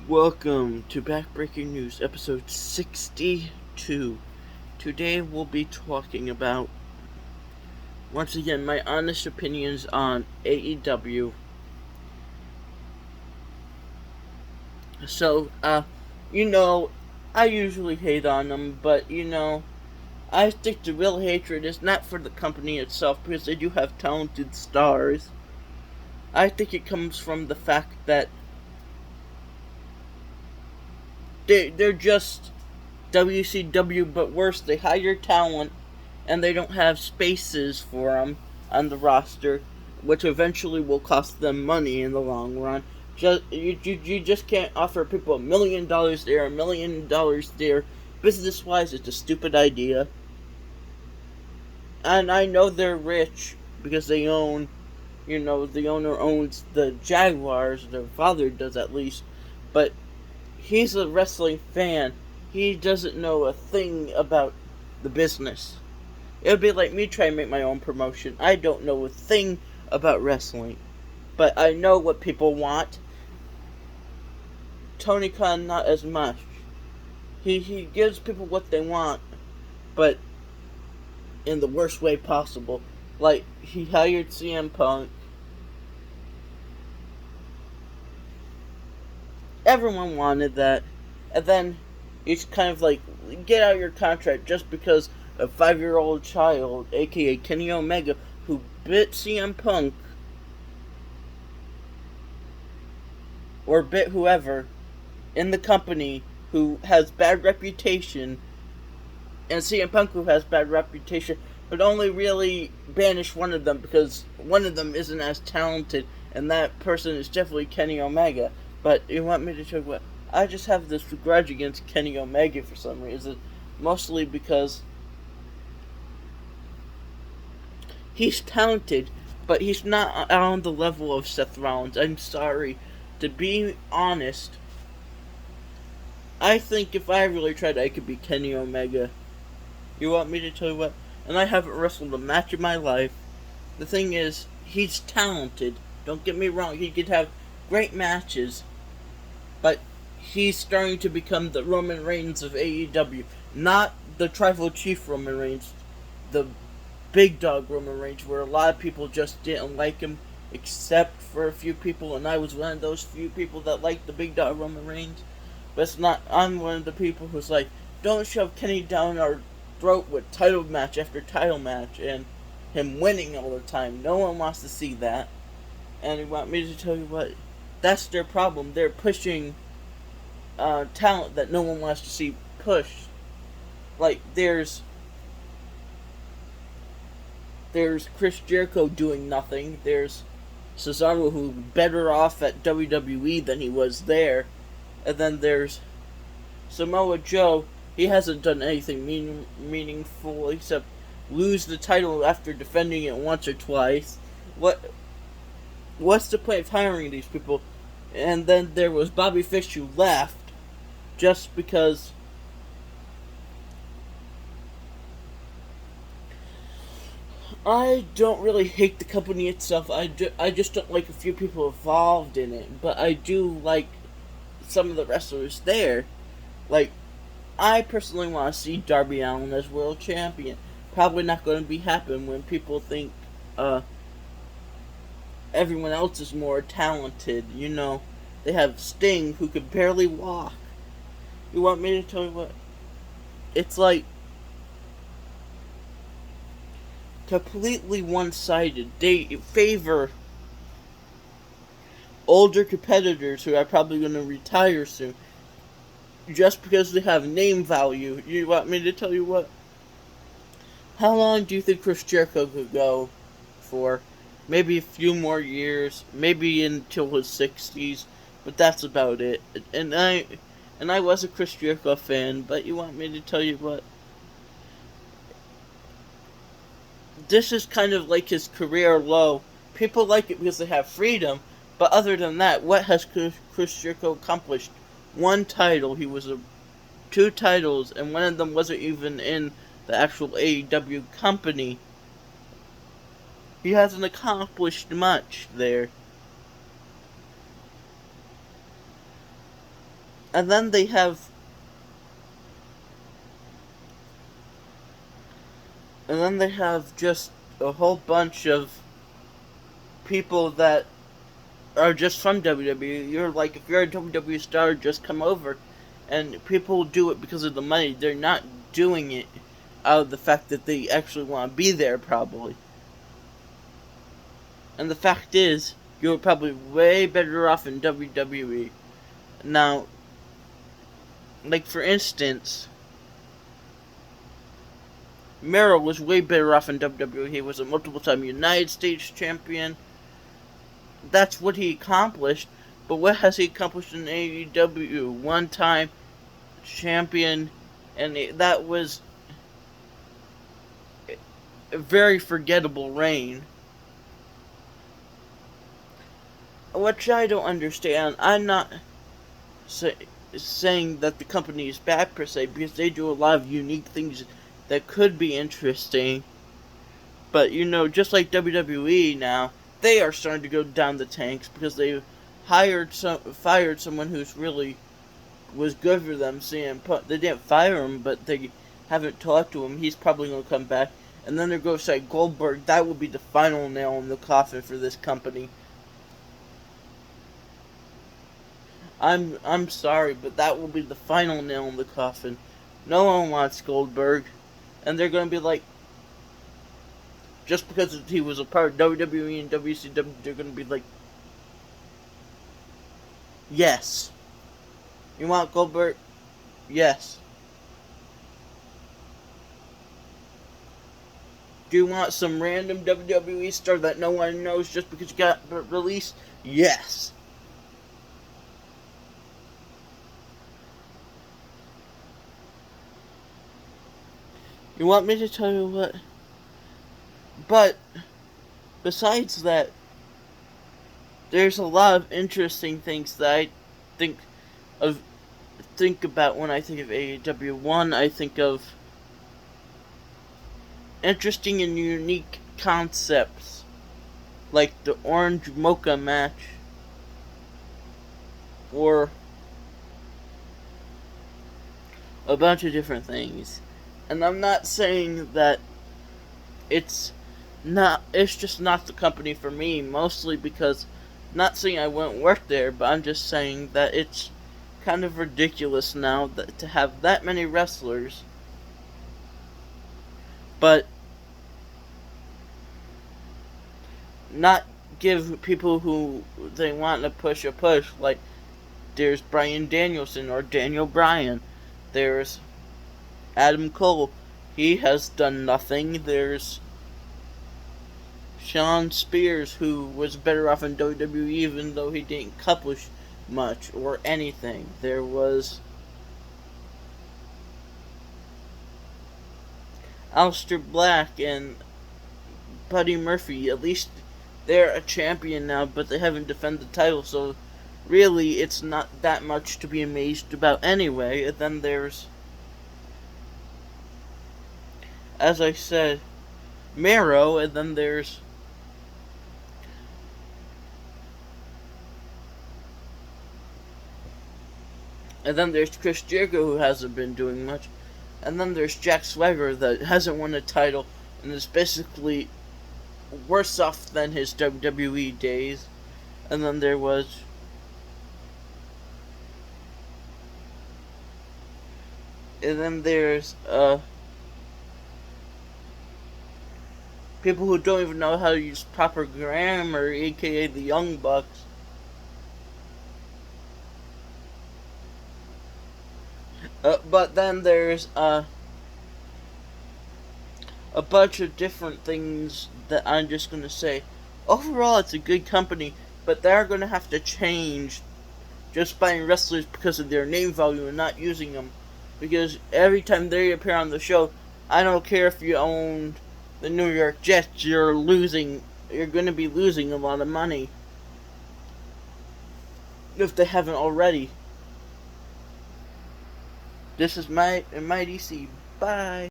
Welcome to Backbreaking News, episode 62. Today we'll be talking about, once again, my honest opinions on AEW. So, I usually hate on them, but, I think the real hatred is not for the company itself, because they do have talented stars. I think it comes from the fact that they're just WCW, but worse. They hire talent and they don't have spaces for them on the roster, which eventually will cost them money in the long run. You just can't offer people $1 million there, $1 million there. Business wise, it's a stupid idea. And I know they're rich because they own, the owner owns the Jaguars. Their father does at least, but he's a wrestling fan. He doesn't know a thing about the business. It would be like me trying to make my own promotion. I don't know a thing about wrestling, but I know what people want. Tony Khan, not as much. He gives people what they want, but in the worst way possible. Like, he hired CM Punk. Everyone wanted that. And then it's kind of like, get out of your contract just because a 5-year-old child, aka Kenny Omega, who bit CM Punk, or bit whoever in the company who has bad reputation, and CM Punk who has bad reputation, but only really banish one of them because one of them isn't as talented, and that person is definitely Kenny Omega. But you want me to talk about? I just have this grudge against Kenny Omega for some reason, mostly because he's talented, but he's not on the level of Seth Rollins. I'm sorry. To be honest, I think if I really tried, I could be Kenny Omega. You want me to tell you what? And I haven't wrestled a match in my life. The thing is, he's talented. Don't get me wrong. He could have great matches, but he's starting to become the Roman Reigns of AEW. Not the Tribal Chief Roman Reigns, the big dog Roman Reigns, where a lot of people just didn't like him, except for a few people, and I was one of those few people that liked the big dog Roman Reigns. But it's not. I'm one of the people who's like, don't shove Kenny down our throat with title match after title match and him winning all the time. No one wants to see that. And you want me to tell you what? That's their problem. They're pushing talent that no one wants to see pushed. Like, there's Chris Jericho doing nothing. There's Cesaro, who's better off at WWE than he was there. And then there's Samoa Joe. He hasn't done anything meaningful except lose the title after defending it once or twice. What's the point of hiring these people? And then there was Bobby Fish, who left just because I don't really hate the company itself. I just don't like a few people involved in it. But I do like some of the wrestlers there. Like, I personally want to see Darby Allin as world champion. Probably not going to be happen when people think everyone else is more talented. They have Sting, who could barely walk. You want me to tell you what? It's like completely one-sided. They favor older competitors who are probably going to retire soon just because they have name value. You want me to tell you what? How long do you think Chris Jericho could go for? Maybe a few more years, maybe until his 60s, but that's about it. And I was a Chris Jericho fan, but you want me to tell you what? This is kind of like his career low. People like it because they have freedom, but other than that, what has Chris Jericho accomplished? One title. He was 2 titles, and one of them wasn't even in the actual AEW company. He hasn't accomplished much there. And then they have just a whole bunch of people that are just from WWE. You're like, if you're a WWE star, just come over. And people do it because of the money. They're not doing it out of the fact that they actually want to be there, probably. And the fact is, you're probably way better off in WWE. Now, like for instance, Mero was way better off in WWE. He was a multiple-time United States champion. That's what he accomplished. But what has he accomplished in AEW? One-time champion, and that was a very forgettable reign. Which I don't understand. I'm not saying that the company is bad per se, because they do a lot of unique things that could be interesting. But, just like WWE now, they are starting to go down the tanks because they fired someone who's really was good for them. They didn't fire him, but they haven't talked to him. He's probably going to come back. And then they're going to say Goldberg. That will be the final nail in the coffin for this company. I'm sorry, but that will be the final nail in the coffin. No one wants Goldberg. And they're going to be like, just because he was a part of WWE and WCW, they're going to be like, yes. You want Goldberg? Yes. Do you want some random WWE star that no one knows just because you got released? Yes. You want me to tell you what? But, besides that, there's a lot of interesting things that I think about when I think of AEW. One, I think of interesting and unique concepts, like the Orange Mocha match, or a bunch of different things. And I'm not saying that it's just not the company for me, mostly because, not saying I wouldn't work there, but I'm just saying that it's kind of ridiculous now to have that many wrestlers, but not give people who they want to push a push. Like, there's Bryan Danielson or Daniel Bryan. There's Adam Cole. He has done nothing. There's Shawn Spears, who was better off in WWE even though he didn't accomplish much or anything. There was Aleister Black and Buddy Murphy. At least they're a champion now, but they haven't defended the title, so really it's not that much to be amazed about anyway. And then there's, as I said, Mero, and then there's Chris Jericho, who hasn't been doing much. And then there's Jack Swagger, that hasn't won a title and is basically worse off than his WWE days. And then there was there's people who don't even know how to use proper grammar, aka the Young Bucks. But then there's a bunch of different things that I'm just going to say. Overall, it's a good company, but they're going to have to change just buying wrestlers because of their name value and not using them. Because every time they appear on the show, I don't care if you own the New York Jets, you're going to be losing a lot of money. If they haven't already. This is my DC. Bye.